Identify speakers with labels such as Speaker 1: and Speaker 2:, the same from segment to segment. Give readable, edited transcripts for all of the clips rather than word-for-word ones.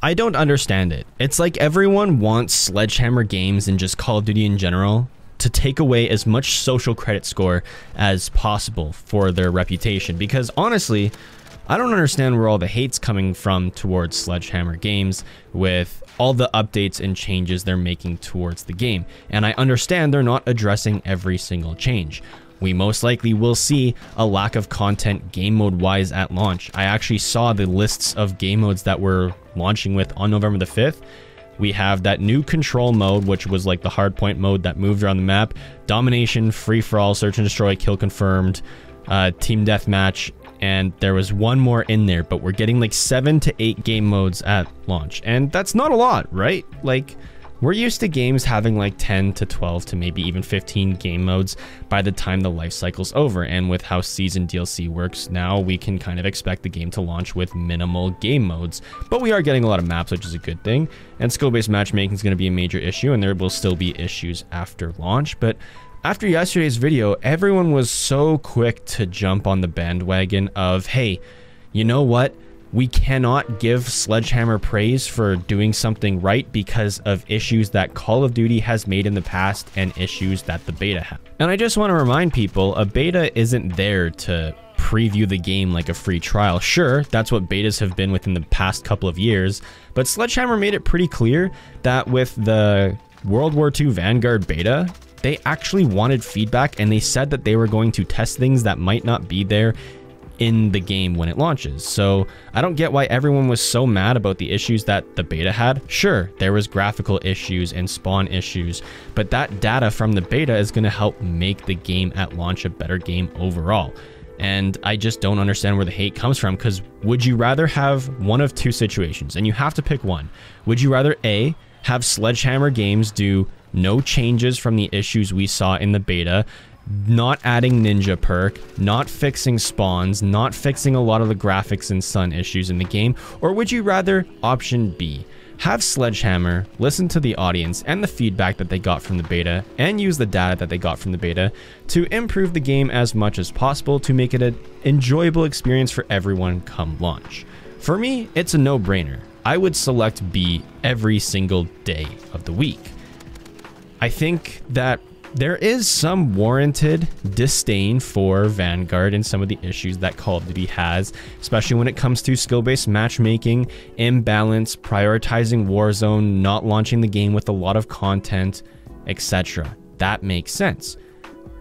Speaker 1: I don't understand it. It's like everyone wants Sledgehammer Games and just Call of Duty in general to take away as much social credit score as possible for their reputation, because honestly, I don't understand where all the hate's coming from towards Sledgehammer Games with all the updates and changes they're making towards the game. And I understand they're not addressing every single change. We most likely will see a lack of content game mode wise at launch. I actually saw the lists of game modes that we're launching with on November the 5th. We have that new control mode, which was like the hardpoint mode that moved around the map, domination, free-for-all, search and destroy, kill confirmed, team deathmatch, and there was one more in there, but we're getting like 7 to 8 game modes at launch, and that's not a lot, right? Like, we're used to games having like 10 to 12 to maybe even 15 game modes by the time the life cycle's over, and with how season DLC works now, we can kind of expect the game to launch with minimal game modes. But we are getting a lot of maps, which is a good thing, and skill-based matchmaking is going to be a major issue, and there will still be issues after launch. But after yesterday's video, everyone was so quick to jump on the bandwagon of, hey, you know what? We cannot give Sledgehammer praise for doing something right because of issues that Call of Duty has made in the past and issues that the beta had. And I just want to remind people, a beta isn't there to preview the game like a free trial. Sure, that's what betas have been within the past couple of years, but Sledgehammer made it pretty clear that with the World War II Vanguard beta, they actually wanted feedback, and they said that they were going to test things that might not be there in the game when it launches. So I don't get why everyone was so mad about the issues that the beta had. Sure, there was graphical issues and spawn issues, but that data from the beta is going to help make the game at launch a better game overall. And I just don't understand where the hate comes from, because would you rather have one of two situations, and you have to pick one? Would you rather A, have Sledgehammer Games do no changes from the issues we saw in the beta, not adding ninja perk, not fixing spawns, not fixing a lot of the graphics and sun issues in the game? Or would you rather option B, have Sledgehammer listen to the audience and the feedback that they got from the beta and use the data that they got from the beta to improve the game as much as possible to make it an enjoyable experience for everyone come launch? For me, it's a no-brainer. I would select B every single day of the week. I think that there is some warranted disdain for Vanguard and some of the issues that Call of Duty has, especially when it comes to skill-based matchmaking, imbalance, prioritizing Warzone, not launching the game with a lot of content, etc. That makes sense.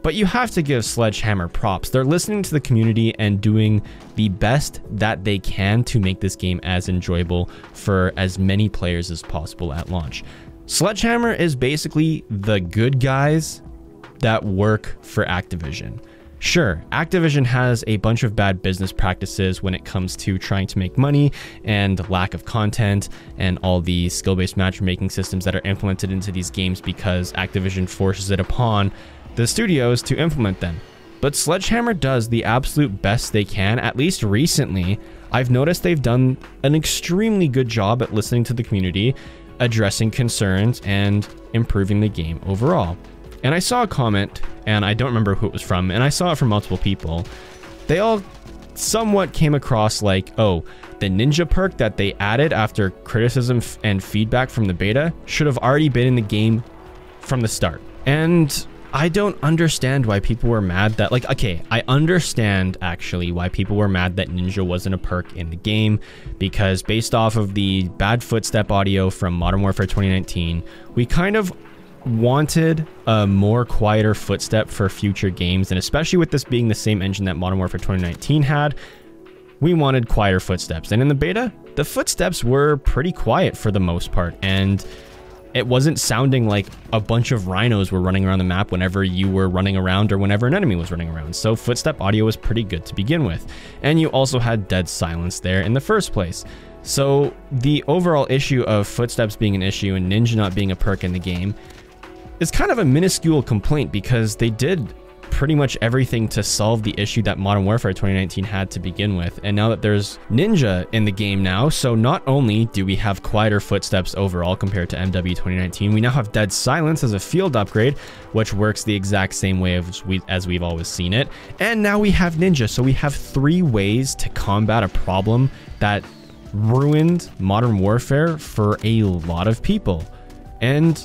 Speaker 1: But you have to give Sledgehammer props. They're listening to the community and doing the best that they can to make this game as enjoyable for as many players as possible at launch. Sledgehammer is basically the good guys that work for Activision. Sure, Activision has a bunch of bad business practices when it comes to trying to make money and lack of content and all the skill-based matchmaking systems that are implemented into these games because Activision forces it upon the studios to implement them. But Sledgehammer does the absolute best they can. At least recently, I've noticed they've done an extremely good job at listening to the community, addressing concerns, and improving the game overall. And I saw a comment, and I don't remember who it was from, and I saw it from multiple people. They all somewhat came across like, oh, the ninja perk that they added after criticism and feedback from the beta should have already been in the game from the start. And I don't understand why people were mad that, like, okay, I understand actually why people were mad that ninja wasn't a perk in the game, because based off of the bad footstep audio from Modern Warfare 2019, we kind of wanted a more quieter footstep for future games, and especially with this being the same engine that Modern Warfare 2019 had, we wanted quieter footsteps. And in the beta, the footsteps were pretty quiet for the most part, and it wasn't sounding like a bunch of rhinos were running around the map whenever you were running around or whenever an enemy was running around. So footstep audio was pretty good to begin with. And you also had dead silence there in the first place. So the overall issue of footsteps being an issue and ninja not being a perk in the game is kind of a minuscule complaint, because they did pretty much everything to solve the issue that Modern Warfare 2019 had to begin with. And now that there's ninja in the game now, so not only do we have quieter footsteps overall compared to MW 2019, we now have dead silence as a field upgrade, which works the exact same way as we've always seen it. And now we have ninja, so we have 3 ways to combat a problem that ruined Modern Warfare for a lot of people. And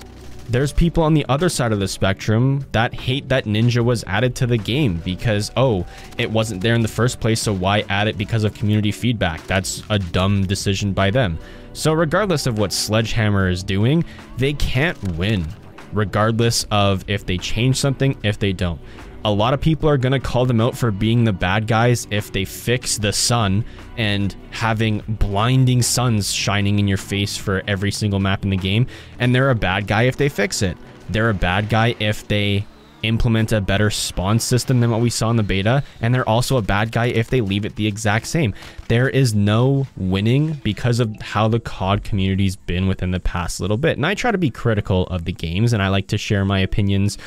Speaker 1: there's people on the other side of the spectrum that hate that Ninja was added to the game because, oh, it wasn't there in the first place, so why add it because of community feedback? That's a dumb decision by them. So regardless of what Sledgehammer is doing, they can't win, regardless of if they change something, if they don't. A lot of people are going to call them out for being the bad guys if they fix the sun and having blinding suns shining in your face for every single map in the game. And they're a bad guy if they fix it. They're a bad guy if they implement a better spawn system than what we saw in the beta. And they're also a bad guy if they leave it the exact same. There is no winning because of how the COD community's been within the past little bit. And I try to be critical of the games, and I like to share my opinions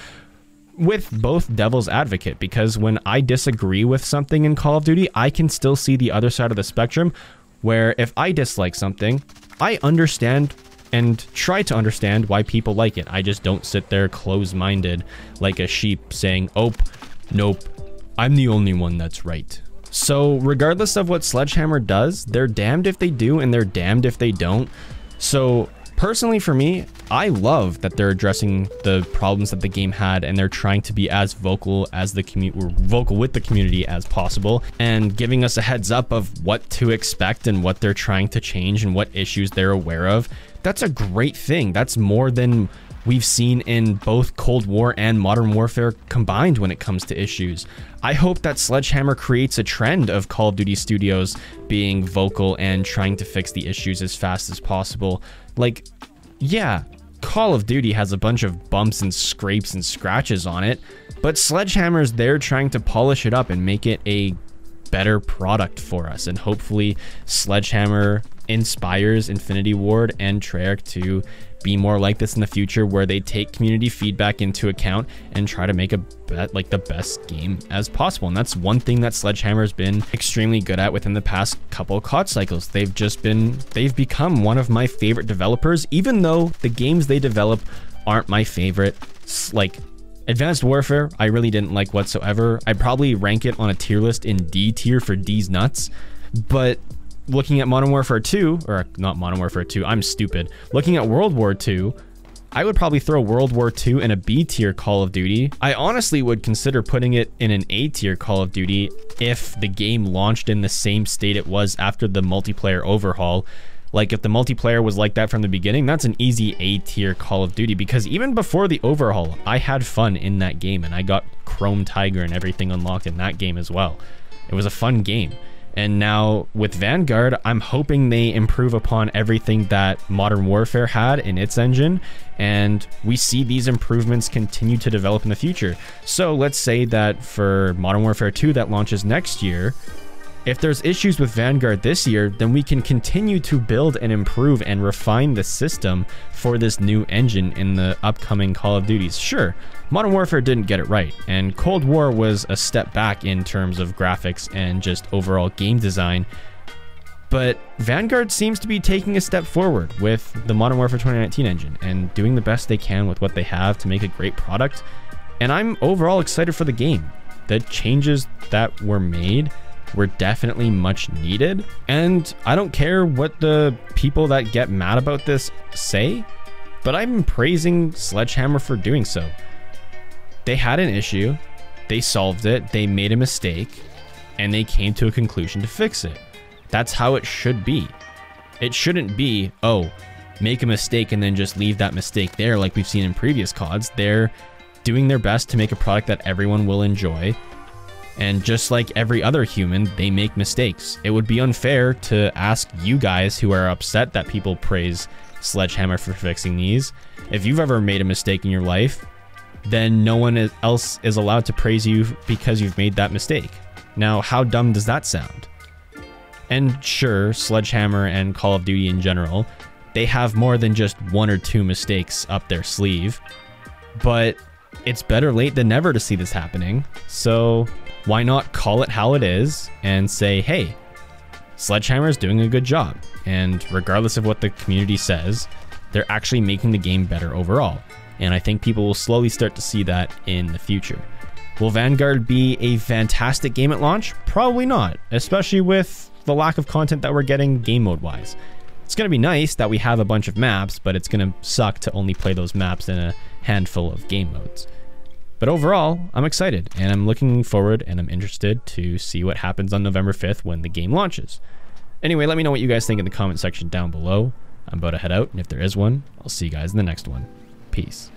Speaker 1: with both devil's advocate, because when I disagree with something in Call of Duty, I can still see the other side of the spectrum, where if I dislike something, I understand and try to understand why people like it. I just don't sit there close-minded like a sheep saying, oh, nope, I'm the only one that's right. So regardless of what Sledgehammer does, they're damned if they do and they're damned if they don't. So personally for me, I love that they're addressing the problems that the game had, and they're trying to be as vocal as vocal with the community as possible, and giving us a heads up of what to expect and what they're trying to change and what issues they're aware of. That's a great thing. That's more than we've seen in both Cold War and Modern Warfare combined when it comes to issues. I hope that Sledgehammer creates a trend of Call of Duty studios being vocal and trying to fix the issues as fast as possible. Like, yeah, Call of Duty has a bunch of bumps and scrapes and scratches on it, but Sledgehammer's there trying to polish it up and make it a better product for us. And hopefully Sledgehammer inspires Infinity Ward and Treyarch to be more like this in the future, where they take community feedback into account and try to make the best game as possible. And that's one thing that Sledgehammer has been extremely good at within the past couple of COD cycles. They've become one of my favorite developers, even though the games they develop aren't my favorite. Like Advanced Warfare, I really didn't like whatsoever. I'd probably rank it on a tier list in D tier for D's nuts. But looking at Modern Warfare 2, or not Modern Warfare 2, I'm stupid. Looking at World War 2, I would probably throw World War 2 in a B tier Call of Duty. I honestly would consider putting it in an A tier Call of Duty if the game launched in the same state it was after the multiplayer overhaul. Like if the multiplayer was like that from the beginning, that's an easy A tier Call of Duty, because even before the overhaul, I had fun in that game and I got Chrome Tiger and everything unlocked in that game as well. It was a fun game. And now with Vanguard, I'm hoping they improve upon everything that Modern Warfare had in its engine, and we see these improvements continue to develop in the future. So let's say that for Modern Warfare 2 that launches next year, if there's issues with Vanguard this year, then we can continue to build and improve and refine the system for this new engine in the upcoming Call of Duties. Sure, Modern Warfare didn't get it right, and Cold War was a step back in terms of graphics and just overall game design, but Vanguard seems to be taking a step forward with the Modern Warfare 2019 engine and doing the best they can with what they have to make a great product, and I'm overall excited for the game. The changes that were made were definitely much needed, and I don't care what the people that get mad about this say, but I'm praising Sledgehammer for doing so. They had an issue, they solved it, they made a mistake, and they came to a conclusion to fix it. That's how it should be. It shouldn't be, oh, make a mistake and then just leave that mistake there like we've seen in previous CODs. They're doing their best to make a product that everyone will enjoy. And just like every other human, they make mistakes. It would be unfair to ask you guys who are upset that people praise Sledgehammer for fixing these. If you've ever made a mistake in your life, then no one else is allowed to praise you because you've made that mistake. Now, how dumb does that sound? And sure, Sledgehammer and Call of Duty in general, they have more than just one or two mistakes up their sleeve, but it's better late than never to see this happening. So why not call it how it is and say, hey, Sledgehammer is doing a good job. And regardless of what the community says, they're actually making the game better overall. And I think people will slowly start to see that in the future. Will Vanguard be a fantastic game at launch? Probably not, especially with the lack of content that we're getting game mode wise. It's going to be nice that we have a bunch of maps, but it's going to suck to only play those maps in a handful of game modes. But overall, I'm excited, and I'm looking forward, and I'm interested to see what happens on November 5th when the game launches. Anyway, let me know what you guys think in the comment section down below. I'm about to head out, and if there is one, I'll see you guys in the next one. Peace.